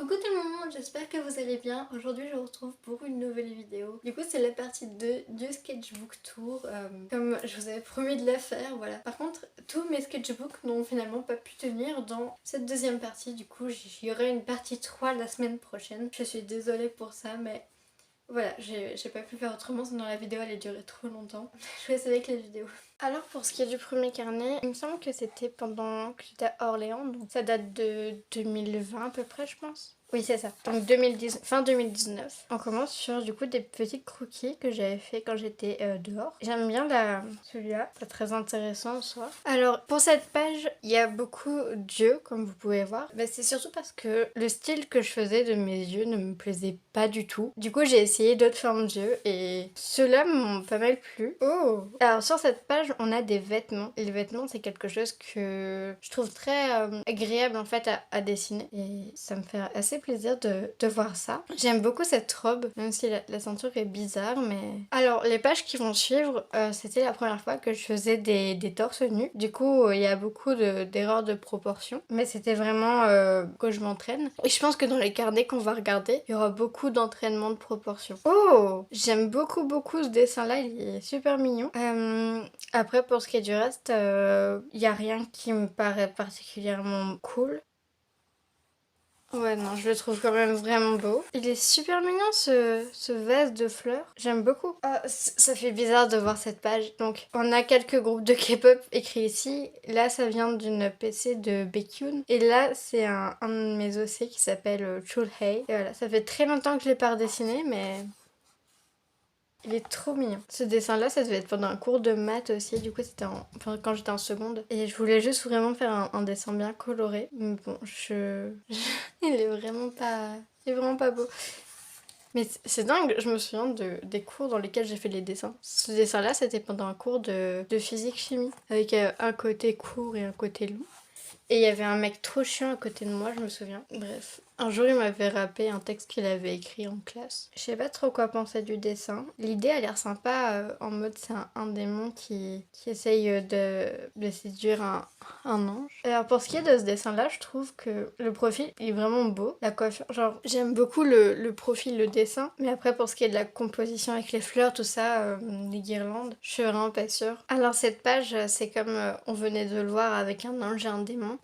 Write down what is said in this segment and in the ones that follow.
Coucou tout le monde, j'espère que vous allez bien. Aujourd'hui je vous retrouve pour une nouvelle vidéo. Du coup c'est la partie 2 du sketchbook tour, comme je vous avais promis de la faire, voilà. Par contre tous mes sketchbooks n'ont finalement pas pu tenir dans cette deuxième partie. Du coup j'y aurai une partie 3 la semaine prochaine. Je suis désolée pour ça mais voilà, j'ai pas pu faire autrement, sinon la vidéo allait durer trop longtemps. Je vous laisse avec la vidéo. Alors pour ce qui est du premier carnet, il me semble que c'était pendant que j'étais à Orléans, donc ça date de 2020 à peu près je pense. Oui c'est ça, donc 2010, fin 2019. On commence sur du coup des petits croquis que j'avais fait quand j'étais dehors. J'aime bien celui-là, c'est très intéressant en soi. Alors pour cette page, il y a beaucoup d'yeux comme vous pouvez voir. Mais c'est surtout parce que le style que je faisais de mes yeux ne me plaisait pas du tout. Du coup j'ai essayé d'autres formes d'yeux et ceux-là m'ont pas mal plu. Oh! Alors sur cette page on a des vêtements. Les vêtements c'est quelque chose que je trouve très agréable en fait à dessiner et ça me fait assez plaisir de voir ça. J'aime beaucoup cette robe, même si la ceinture est bizarre, mais... Alors, les pages qui vont suivre, c'était la première fois que je faisais des torses nus. Du coup, il y a beaucoup d'erreurs de proportion, mais c'était vraiment que je m'entraîne. Et je pense que dans les carnets qu'on va regarder, il y aura beaucoup d'entraînement de proportion. Oh! J'aime beaucoup ce dessin-là, il est super mignon. Après, pour ce qui est du reste, il n'y a rien qui me paraît particulièrement cool. Ouais non, je le trouve quand même vraiment beau. Il est super mignon ce vase de fleurs. J'aime beaucoup. Ah, ça fait bizarre de voir cette page. Donc on a quelques groupes de K-pop écrits ici. Là ça vient d'une PC de Baekhyun. Et là c'est un de mes OC qui s'appelle Chulhae. Et voilà, ça fait très longtemps que je l'ai pas redessiné mais... Il est trop mignon. Ce dessin-là, ça devait être pendant un cours de maths aussi. Du coup, c'était enfin, quand j'étais en seconde. Et je voulais juste vraiment faire un dessin bien coloré. Mais bon, il est vraiment pas... Il est vraiment pas beau. Mais c'est dingue, je me souviens des cours dans lesquels j'ai fait les dessins. Ce dessin-là, c'était pendant un cours de physique-chimie. Avec un côté court et un côté long. Et il y avait un mec trop chiant à côté de moi, je me souviens. Bref, un jour il m'avait rappé un texte qu'il avait écrit en classe. Je sais pas trop quoi penser du dessin. L'idée a l'air sympa, en mode c'est un démon qui essaye de séduire un ange. Alors pour ce qui est de ce dessin-là, je trouve que le profil est vraiment beau. La coiffure, genre j'aime beaucoup le profil, le dessin. Mais après pour ce qui est de la composition avec les fleurs, tout ça, les guirlandes, je suis vraiment pas sûre. Alors cette page, c'est comme on venait de le voir avec un ange et un démon.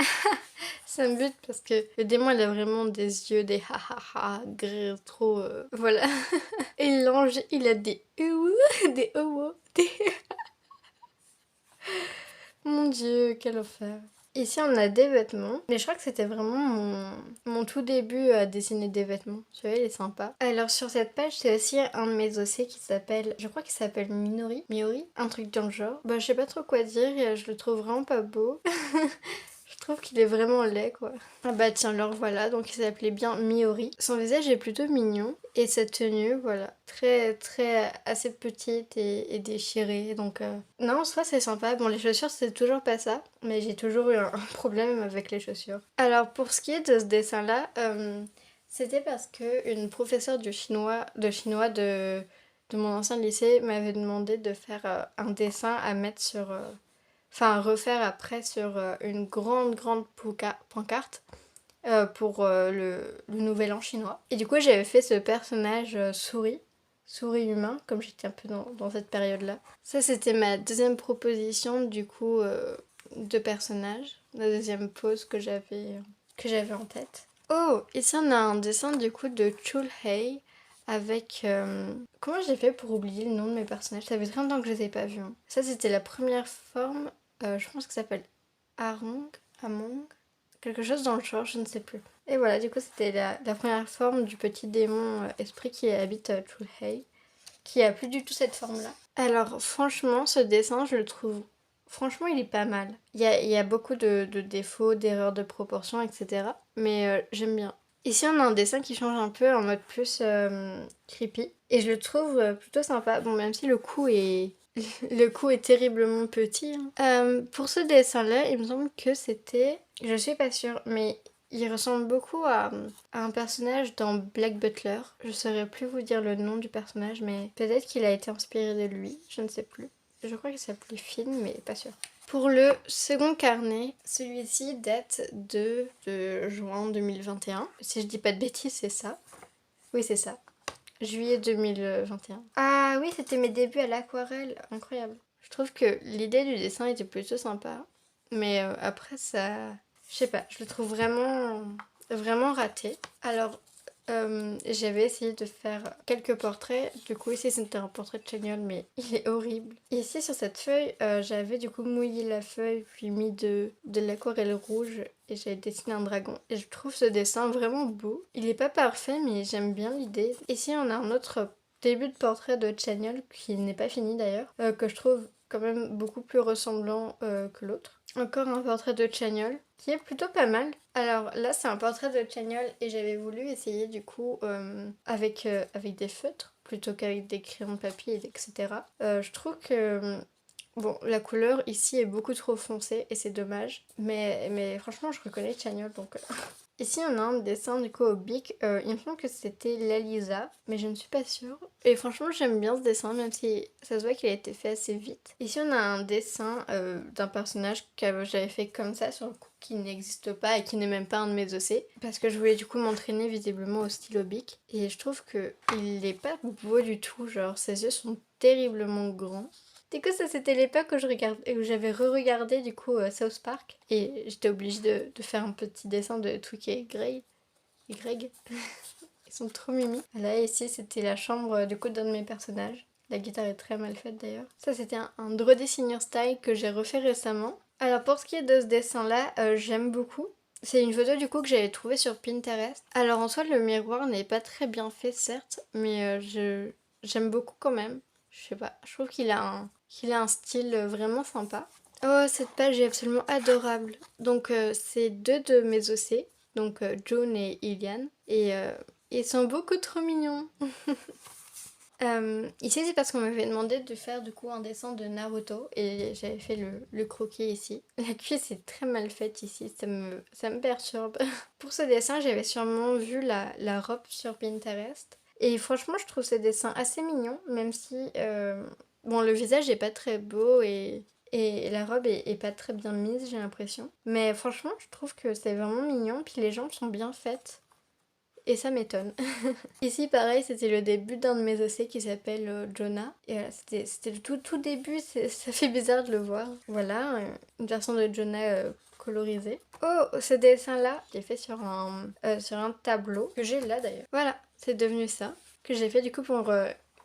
Ça me bute parce que le démon il a vraiment des yeux, des ha ha ha, trop... voilà. Et l'ange il a des des des... Mon dieu, quel enfer. Ici on a des vêtements, mais je crois que c'était vraiment mon tout début à dessiner des vêtements. Tu vois, il est sympa. Alors sur cette page, c'est aussi un de mes OC qui s'appelle, je crois qu'il s'appelle Miori, un truc dans le genre. Bah je sais pas trop quoi dire, et je le trouve vraiment pas beau. Je trouve qu'il est vraiment laid quoi. Ah bah tiens, le voilà, donc il s'appelait bien Miori. Son visage est plutôt mignon et sa tenue, voilà, très assez petite et déchirée, donc non en soi c'est sympa. Bon les chaussures c'est toujours pas ça, mais j'ai toujours eu un problème avec les chaussures. Alors pour ce qui est de ce dessin là, c'était parce que une professeure de chinois de mon ancien lycée m'avait demandé de faire un dessin à mettre sur... Enfin, refaire après sur une grande pancarte pour le nouvel an chinois. Et du coup, j'avais fait ce personnage souris humain, comme j'étais un peu dans cette période-là. Ça, c'était ma deuxième proposition, du coup, de personnage. La deuxième pose que j'avais en tête. Oh, ici on a un dessin du coup de Chulhae avec... Comment j'ai fait pour oublier le nom de mes personnages? Ça fait très longtemps que je les ai pas vus. Hein. Ça, c'était la première forme. Je pense que ça s'appelle Among, quelque chose dans le genre, je ne sais plus. Et voilà, du coup c'était la première forme du petit démon esprit qui habite Chulhae, qui a plus du tout cette forme-là. Alors franchement, ce dessin, je le trouve... Franchement, il est pas mal. Il y a beaucoup de défauts, d'erreurs de proportion, etc. Mais j'aime bien. Ici, on a un dessin qui change un peu en mode plus creepy. Et je le trouve plutôt sympa. Bon, même si le cou est... le cou est terriblement petit. Hein. Pour ce dessin-là, il me semble que c'était... Je suis pas sûre, mais il ressemble beaucoup à un personnage dans Black Butler. Je saurais plus vous dire le nom du personnage, mais peut-être qu'il a été inspiré de lui, je ne sais plus. Je crois qu'il s'appelait Finn, mais pas sûr. Pour le second carnet, celui-ci date de juin 2021. Si je dis pas de bêtises, c'est ça. Oui, c'est ça. Juillet 2021. Ah oui, c'était mes débuts à l'aquarelle. Incroyable. Je trouve que l'idée du dessin était plutôt sympa. Mais après, ça... Je sais pas, je le trouve vraiment raté. Alors, j'avais essayé de faire quelques portraits. Du coup, ici, c'était un portrait de Chagnol, mais il est horrible. Ici, sur cette feuille, j'avais du coup mouillé la feuille, puis mis de l'aquarelle rouge, et j'avais dessiné un dragon. Et je trouve ce dessin vraiment beau. Il est pas parfait, mais j'aime bien l'idée. Ici, on a un autre début de portrait de Chagnol, qui n'est pas fini d'ailleurs, que je trouve quand même beaucoup plus ressemblant que l'autre. Encore un portrait de Chagnol qui est plutôt pas mal. Alors là c'est un portrait de Chagnol et j'avais voulu essayer du coup avec des feutres plutôt qu'avec des crayons de papier etc. Je trouve que bon la couleur ici est beaucoup trop foncée et c'est dommage. Mais franchement je reconnais Chagnol donc... Ici on a un dessin du coup au bic, il me semble que c'était Lalisa, mais je ne suis pas sûre. Et franchement j'aime bien ce dessin même si ça se voit qu'il a été fait assez vite. Ici on a un dessin d'un personnage que j'avais fait comme ça sur le coup qui n'existe pas et qui n'est même pas un de mes OC. Parce que je voulais du coup m'entraîner visiblement au stylo bic. Et je trouve que il n'est pas beau du tout, genre ses yeux sont terriblement grands. Du coup ça c'était l'époque où j'avais re-regardé du coup South Park et j'étais obligée de faire un petit dessin de Twiki et Greg. Ils sont trop mimi. Là ici c'était la chambre du coup d'un de mes personnages. La guitare est très mal faite d'ailleurs. Ça c'était un Draw Designer Style que j'ai refait récemment. Alors pour ce qui est de ce dessin là, j'aime beaucoup. C'est une photo du coup que j'avais trouvée sur Pinterest. Alors en soi le miroir n'est pas très bien fait certes, mais j'aime beaucoup quand même. Je sais pas, je trouve qu'il a un style vraiment sympa. Oh, cette page est absolument adorable. Donc, c'est deux de mes OC, donc June et Ilian. Et ils sont beaucoup trop mignons. Ici, c'est parce qu'on m'avait demandé de faire du coup un dessin de Naruto et j'avais fait le croquis ici. La cuisse est très mal faite ici, ça me perturbe. Pour ce dessin, j'avais sûrement vu la robe sur Pinterest. Et franchement, je trouve ce dessin assez mignon, même si bon, le visage est pas très beau et la robe est pas très bien mise, j'ai l'impression. Mais franchement, je trouve que c'est vraiment mignon, puis les jambes sont bien faites. Et ça m'étonne. Ici, pareil, c'était le début d'un de mes OC qui s'appelle Jonah. Et voilà, c'était le tout début, ça fait bizarre de le voir. Voilà, une version de Jonah colorisée. Oh, ce dessin-là, je l'ai fait sur un tableau, que j'ai là d'ailleurs. Voilà, c'est devenu ça, que j'ai fait du coup pour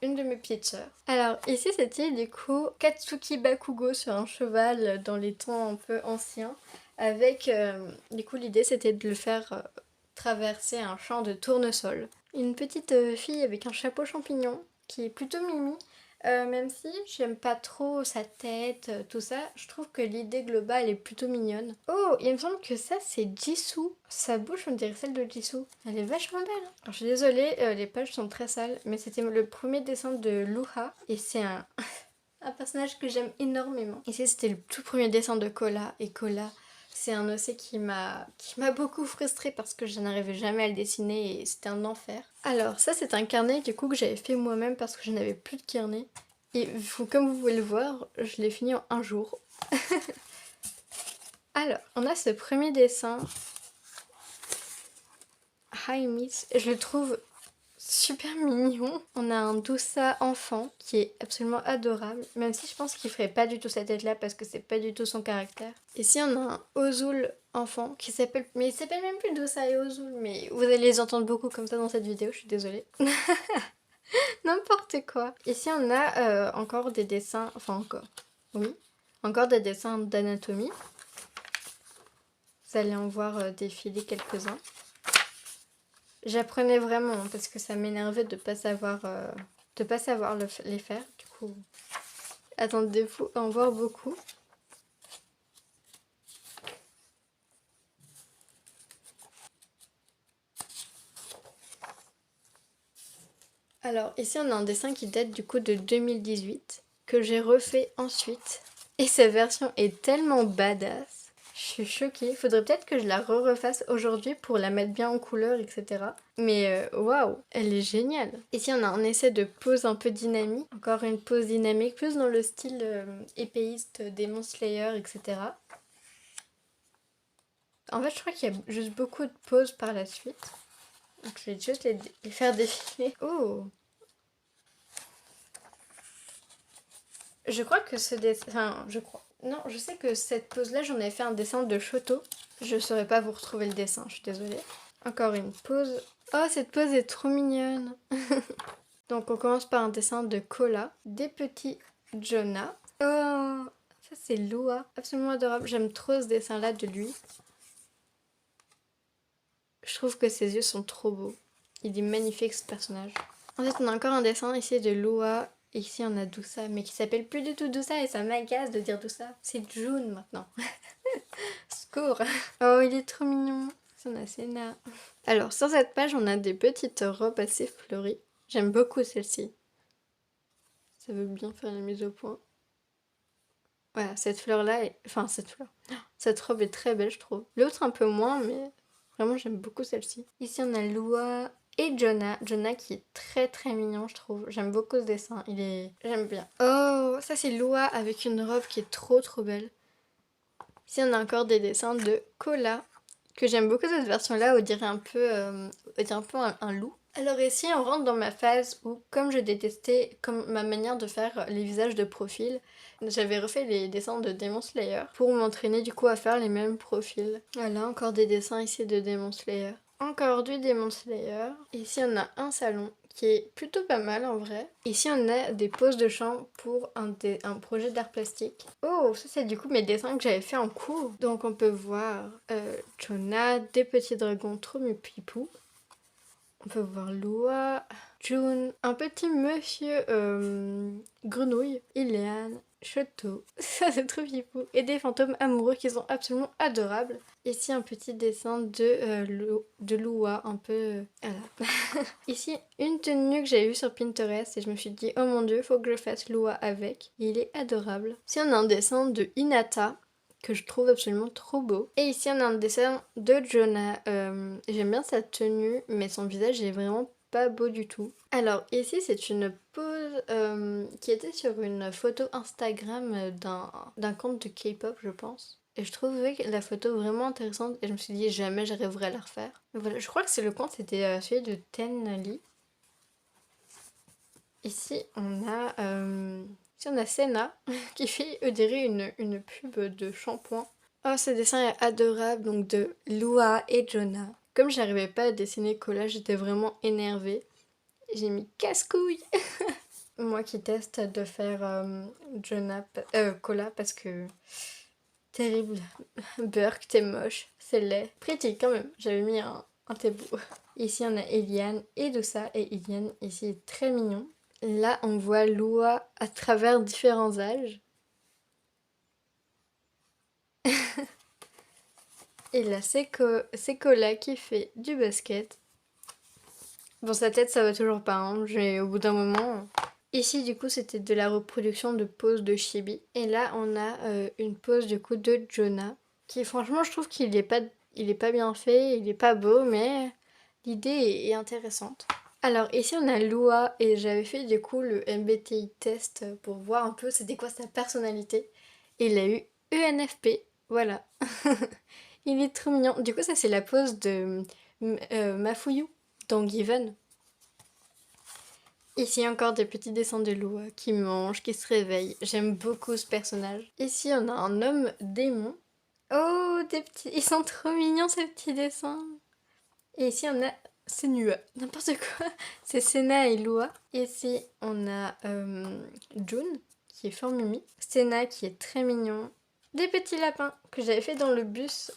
une de mes petites sœurs. Alors ici, c'était du coup Katsuki Bakugo sur un cheval dans les temps un peu anciens. Avec, du coup, l'idée c'était de le faire traverser un champ de tournesol. Une petite fille avec un chapeau champignon qui est plutôt mimi, même si j'aime pas trop sa tête, tout ça, je trouve que l'idée globale est plutôt mignonne. Oh, il me semble que ça c'est Jisoo. Sa bouche on dirait celle de Jisoo. Elle est vachement belle. Hein. Alors je suis désolée, les pages sont très sales, mais c'était le premier dessin de Luha et c'est un... un personnage que j'aime énormément. Ici c'était le tout premier dessin de Kola et Kola... C'est un OC qui m'a beaucoup frustrée parce que je n'arrivais jamais à le dessiner et c'était un enfer. Alors ça c'est un carnet du coup que j'avais fait moi-même parce que je n'avais plus de carnet. Et comme vous pouvez le voir, je l'ai fini en un jour. Alors, on a ce premier dessin. Hi Miss. Je le trouve super mignon. On a un Dousa enfant qui est absolument adorable, même si je pense qu'il ferait pas du tout cette tête là parce que c'est pas du tout son caractère. Ici on a un Ozul enfant qui s'appelle... Mais il s'appelle même plus Dousa et Ozul, mais vous allez les entendre beaucoup comme ça dans cette vidéo, je suis désolée. N'importe quoi. Ici on a encore des dessins, enfin encore, oui, encore des dessins d'anatomie. Vous allez en voir défiler quelques-uns. J'apprenais vraiment parce que ça m'énervait de pas savoir les faire. Du coup, attendez-vous à en voir beaucoup. Alors ici on a un dessin qui date du coup de 2018 que j'ai refait ensuite. Et sa version est tellement badass. Je suis choquée. Faudrait peut-être que je la refasse aujourd'hui pour la mettre bien en couleur, etc. Mais waouh, elle est géniale. Ici, on a un essai de pose un peu dynamique. Encore une pose dynamique, plus dans le style épéiste, Demon Slayer, etc. En fait, je crois qu'il y a juste beaucoup de poses par la suite. Donc, je vais juste les faire défiler. Oh! Je crois que ce dessin... Enfin, je crois. Non, je sais que cette pose-là, j'en ai fait un dessin de Shoto. Je saurais pas vous retrouver le dessin, je suis désolée. Encore une pose. Oh, cette pose est trop mignonne. Donc, on commence par un dessin de Kola. Des petits Jonah. Oh, ça c'est Lua. Absolument adorable. J'aime trop ce dessin-là de lui. Je trouve que ses yeux sont trop beaux. Il est magnifique ce personnage. En fait, on a encore un dessin ici de Lua. Et ici, on a Dousa, mais qui s'appelle plus du tout Dousa et ça m'agace de dire Dousa. C'est June maintenant. Secours. Oh, il est trop mignon. On a Senna. Alors, sur cette page, on a des petites robes assez fleuries. J'aime beaucoup celle-ci. Ça veut bien faire la mise au point. Voilà, cette fleur-là, enfin cette fleur. Cette robe est très belle, je trouve. L'autre un peu moins, mais vraiment j'aime beaucoup celle-ci. Ici on a Lua et Jonah. Jonah qui est très très mignon, je trouve. J'aime beaucoup ce dessin, j'aime bien. Oh, ça c'est Lua avec une robe qui est trop trop belle. Ici on a encore des dessins de Kola, que j'aime beaucoup cette version-là, on dirait un peu, un loup. Alors ici on rentre dans ma phase où, comme je détestais comme ma manière de faire les visages de profil, j'avais refait les dessins de Demon Slayer pour m'entraîner du coup à faire les mêmes profils. Voilà, encore des dessins ici de Demon Slayer. Encore du Demon Slayer. Ici on a un salon qui est plutôt pas mal en vrai. Ici on a des poses de chant pour un projet d'art plastique. Oh, ça c'est du coup mes dessins que j'avais fait en cours. Donc on peut voir Jonah, des petits dragons trop mipipou. On peut voir Lua, June, un petit monsieur grenouille, Ileane, Shoto, ça c'est trop fifou, et des fantômes amoureux qui sont absolument adorables. Ici un petit dessin de Lua, un peu... voilà. Ici une tenue que j'avais vue sur Pinterest et je me suis dit oh mon dieu, faut que je fasse Lua avec. Et il est adorable. Ici on a un dessin de Hinata, que je trouve absolument trop beau. Et ici on a un dessin de Jonah. J'aime bien sa tenue, mais son visage est vraiment pas beau du tout. Alors ici c'est une pose qui était sur une photo Instagram d'un compte de K-pop je pense. Et je trouvais la photo vraiment intéressante et je me suis dit jamais j'arriverai à la refaire. Mais voilà, je crois que c'est le compte, c'était celui de Tenli. Ici on a Senna qui fait, on dirait, une pub de shampoing. Oh, ce dessin est adorable, donc de Lua et Jonah. Comme j'arrivais pas à dessiner Kola, j'étais vraiment énervée. J'ai mis casse-couille. Moi qui teste de faire Kola parce que... Terrible. Burk, t'es moche. C'est laid. Pretty quand même. J'avais mis un t'es beau. Ici on a Eliane et Dousa. Et Eliane ici est très mignon. Là, on voit Lua à travers différents âges. Et là, c'est Kola qui fait du basket. Bon, sa tête, ça va toujours pas, hein, mais au bout d'un moment... Ici, du coup, c'était de la reproduction de pose de Chibi. Et là, on a une pose, du coup, de Jonah. Qui, franchement, je trouve qu'il est pas bien fait, il est pas beau, mais l'idée est intéressante. Alors ici on a Lua et j'avais fait du coup le MBTI test pour voir un peu c'était quoi sa personnalité. Et il a eu ENFP, voilà. Il est trop mignon. Du coup ça c'est la pose de Mafuyu dans Given. Ici encore des petits dessins de Lua qui mange, qui se réveille. J'aime beaucoup ce personnage. Ici on a un homme démon. Oh des petits... Ils sont trop mignons ces petits dessins. Et ici on a Senua, n'importe quoi. C'est Senna et Lua. Ici on a June qui est fort mimi. Senna qui est très mignon. Des petits lapins que j'avais fait dans le bus.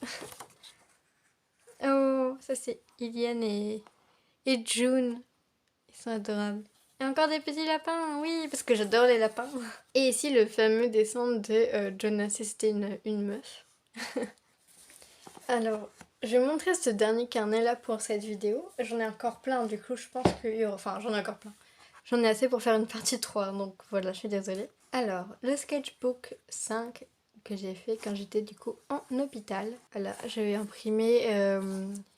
Oh, ça c'est Iliane et June. Ils sont adorables. Et encore des petits lapins, oui, parce que j'adore les lapins. Et ici le fameux dessin de Jonas, c'était une meuf. Alors, je vais montrer ce dernier carnet là pour cette vidéo. J'en ai encore plein, du coup je pense qu'il y aura... Enfin, j'en ai encore plein. J'en ai assez pour faire une partie 3, donc voilà, je suis désolée. Alors, le sketchbook 5 que j'ai fait quand j'étais du coup en hôpital. Voilà, j'avais imprimé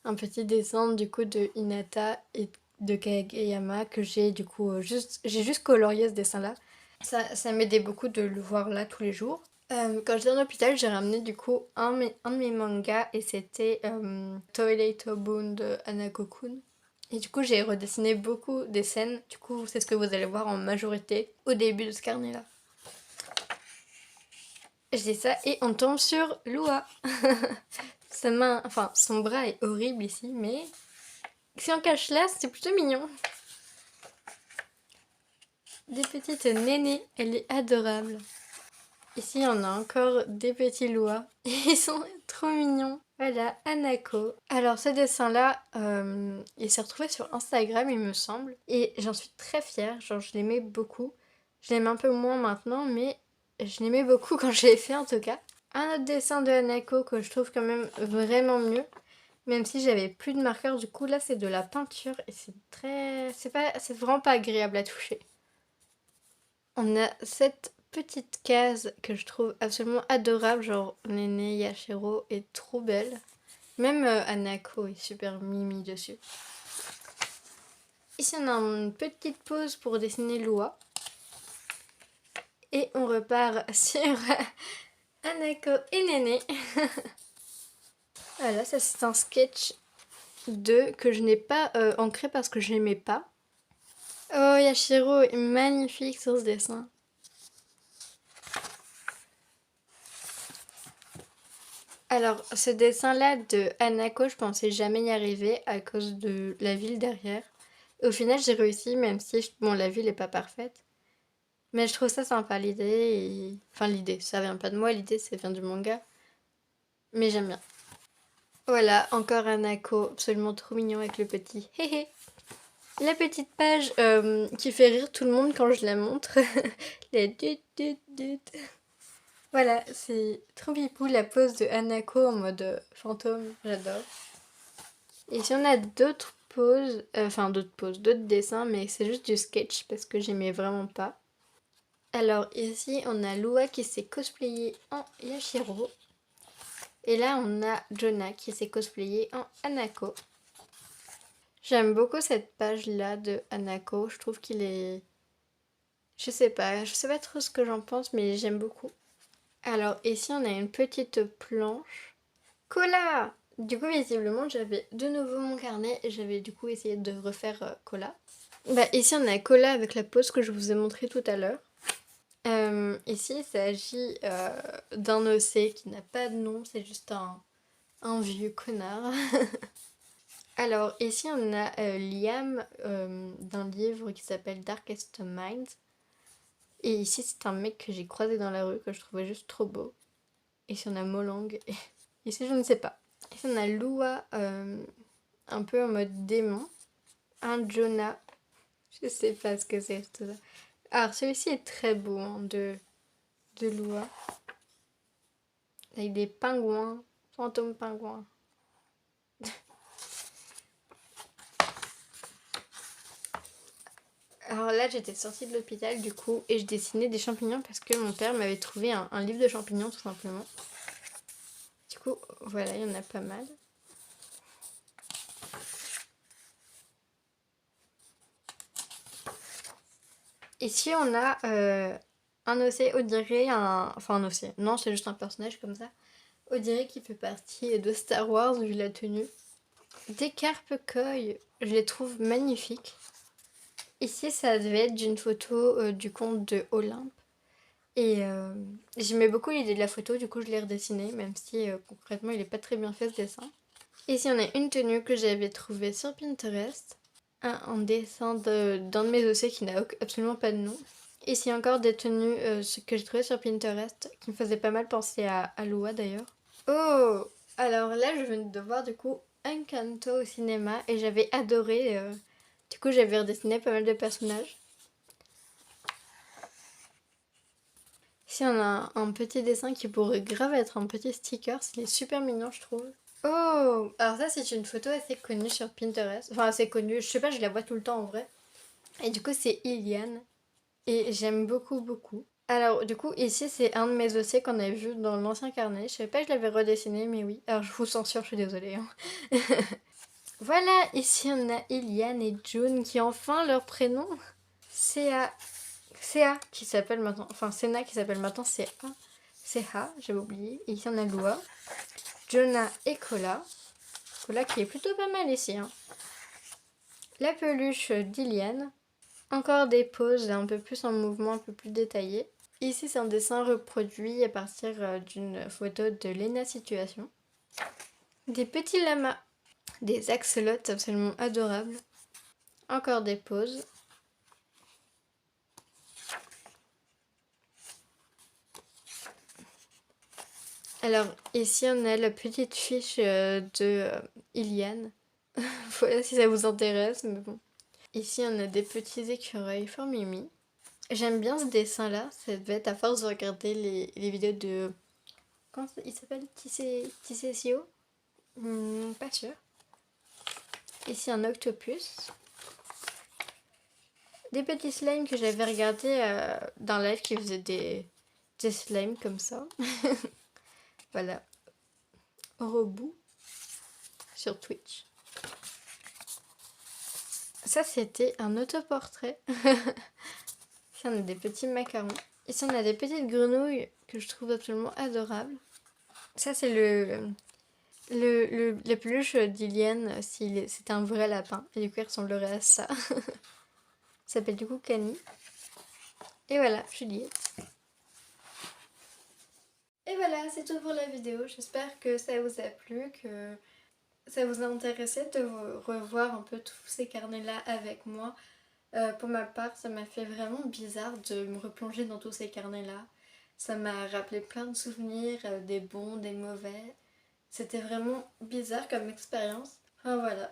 un petit dessin du coup de Hinata et de Kageyama que j'ai du coup j'ai juste colorié ce dessin là. Ça m'aidait beaucoup de le voir là tous les jours. Quand j'étais en hôpital, j'ai ramené du coup un de mes mangas et c'était Toilet Bound de Hanako-kun. Et du coup, j'ai redessiné beaucoup des scènes. Du coup, c'est ce que vous allez voir en majorité au début de ce carnet-là. Je dis ça et on tombe sur Lua. Sa main, enfin, son bras est horrible ici, mais si on cache là, c'est plutôt mignon. Des petites nénées, elle est adorable. Ici, on a encore des petits Lua. Ils sont trop mignons. Voilà, Hanako. Alors, ce dessin-là, il s'est retrouvé sur Instagram, il me semble. Et j'en suis très fière. Genre, je l'aimais beaucoup. Je l'aime un peu moins maintenant, mais je l'aimais beaucoup quand je l'ai fait, en tout cas. Un autre dessin de Hanako que je trouve quand même vraiment mieux. Même si j'avais plus de marqueurs, du coup, là, c'est de la peinture. Et c'est très... C'est vraiment pas agréable à toucher. On a cette petite case que je trouve absolument adorable, genre Nene Yashiro est trop belle. Même Hanako est super mimi dessus. Ici on a une petite pause pour dessiner Lua. Et on repart sur Hanako et Nene. Voilà, ça c'est un sketch 2 que je n'ai pas ancré parce que je n'aimais pas. Oh, Yashiro est magnifique sur ce dessin. Alors, ce dessin-là de Hanako, je pensais jamais y arriver à cause de la ville derrière. Et au final, j'ai réussi, même si bon, la ville est pas parfaite. Mais je trouve ça sympa l'idée. Enfin, l'idée, ça vient pas de moi, l'idée, ça vient du manga. Mais j'aime bien. Voilà, encore Hanako, absolument trop mignon avec le petit hé. La petite page qui fait rire tout le monde quand je la montre. Les dut. Voilà, c'est trop pipou la pose de Hanako en mode fantôme, j'adore. Et si on a d'autres poses, d'autres dessins, mais c'est juste du sketch parce que j'aimais vraiment pas. Alors ici on a Lua qui s'est cosplayée en Yashiro. Et là on a Jonah qui s'est cosplayée en Hanako. J'aime beaucoup cette page là de Hanako, je trouve qu'il est... je sais pas trop ce que j'en pense mais j'aime beaucoup. Alors ici on a une petite planche. Cola! Du coup visiblement j'avais de nouveau mon carnet et j'avais du coup essayé de refaire Cola. Bah ici on a Cola avec la pose que je vous ai montrée tout à l'heure. Ici il s'agit d'un OC qui n'a pas de nom, c'est juste un vieux connard. Alors ici on a Liam d'un livre qui s'appelle Darkest Minds. Et ici c'est un mec que j'ai croisé dans la rue que je trouvais juste trop beau. Ici on a Molang et ici je ne sais pas. Ici on a Lua un peu en mode démon. Un Jonah. Je sais pas ce que c'est tout ça. Alors celui-ci est très beau hein, de Lua. Avec des pingouins. Fantômes pingouins. Alors là j'étais sortie de l'hôpital du coup et je dessinais des champignons parce que mon père m'avait trouvé un livre de champignons tout simplement. Du coup voilà, il y en a pas mal. Ici on a un OC, on dirait enfin un OC, non c'est juste un personnage comme ça. On dirait qu'il fait partie de Star Wars vu la tenue. Des carpes koi, je les trouve magnifiques. Ici ça devait être d'une photo du conte de Olympe. Et j'aimais beaucoup l'idée de la photo, du coup je l'ai redessiné, même si concrètement il est pas très bien fait ce dessin. Ici on a une tenue que j'avais trouvée sur Pinterest. Un dessin d'un de mes OC qui n'a absolument pas de nom. Ici encore des tenues que j'ai trouvées sur Pinterest qui me faisaient pas mal penser à Lua d'ailleurs. Oh! Alors là je viens de voir du coup Encanto au cinéma et j'avais adoré. Du coup j'avais redessiné pas mal de personnages. Ici on a un petit dessin qui pourrait grave être un petit sticker, il est super mignon je trouve. Oh! Alors ça c'est une photo assez connue sur Pinterest, enfin assez connue, je sais pas, je la vois tout le temps en vrai. Et du coup c'est Iliane et j'aime beaucoup. Alors du coup ici c'est un de mes dossiers qu'on avait vu dans l'ancien carnet. Je savais pas que je l'avais redessiné mais oui. Alors je vous censure, je suis désolée. Hein. Voilà, ici on a Iliane et June qui ont enfin leur prénom. CA qui s'appelle maintenant, enfin Sena qui s'appelle maintenant CA. CA, j'avais oublié. Et ici on a Lua, Jonah et Kola. Kola qui est plutôt pas mal ici. Hein. La peluche d'Iliane. Encore des poses un peu plus en mouvement, un peu plus détaillées. Ici c'est un dessin reproduit à partir d'une photo de Lena Situation. Des petits lamas. Des axolotes absolument adorables. Encore des poses. Alors ici on a la petite fiche de Iliane. Voilà si ça vous intéresse, mais bon. Ici on a des petits écureuils fort mimi. J'aime bien ce dessin là, ça devait être à force de regarder les vidéos de... Comment il s'appelle Tissesio pas sûr. Ici un octopus. Des petits slimes que j'avais regardé d'un live qui faisait des slimes comme ça. Voilà. Robou sur Twitch. Ça c'était un autoportrait. Ici on a des petits macarons. Ici on a des petites grenouilles que je trouve absolument adorables. Ça c'est la peluche d'Iliane si c'était un vrai lapin. Et du coup il ressemblerait à ça. Ça s'appelle du coup Cani. Et voilà, Juliette. Et voilà, c'est tout pour la vidéo. J'espère que ça vous a plu, que ça vous a intéressé de revoir un peu tous ces carnets-là avec moi. Pour ma part, ça m'a fait vraiment bizarre de me replonger dans tous ces carnets-là. Ça m'a rappelé plein de souvenirs, des bons, des mauvais. C'était vraiment bizarre comme expérience. Enfin voilà,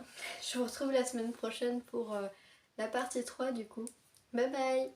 je vous retrouve la semaine prochaine pour la partie 3 du coup. Bye bye!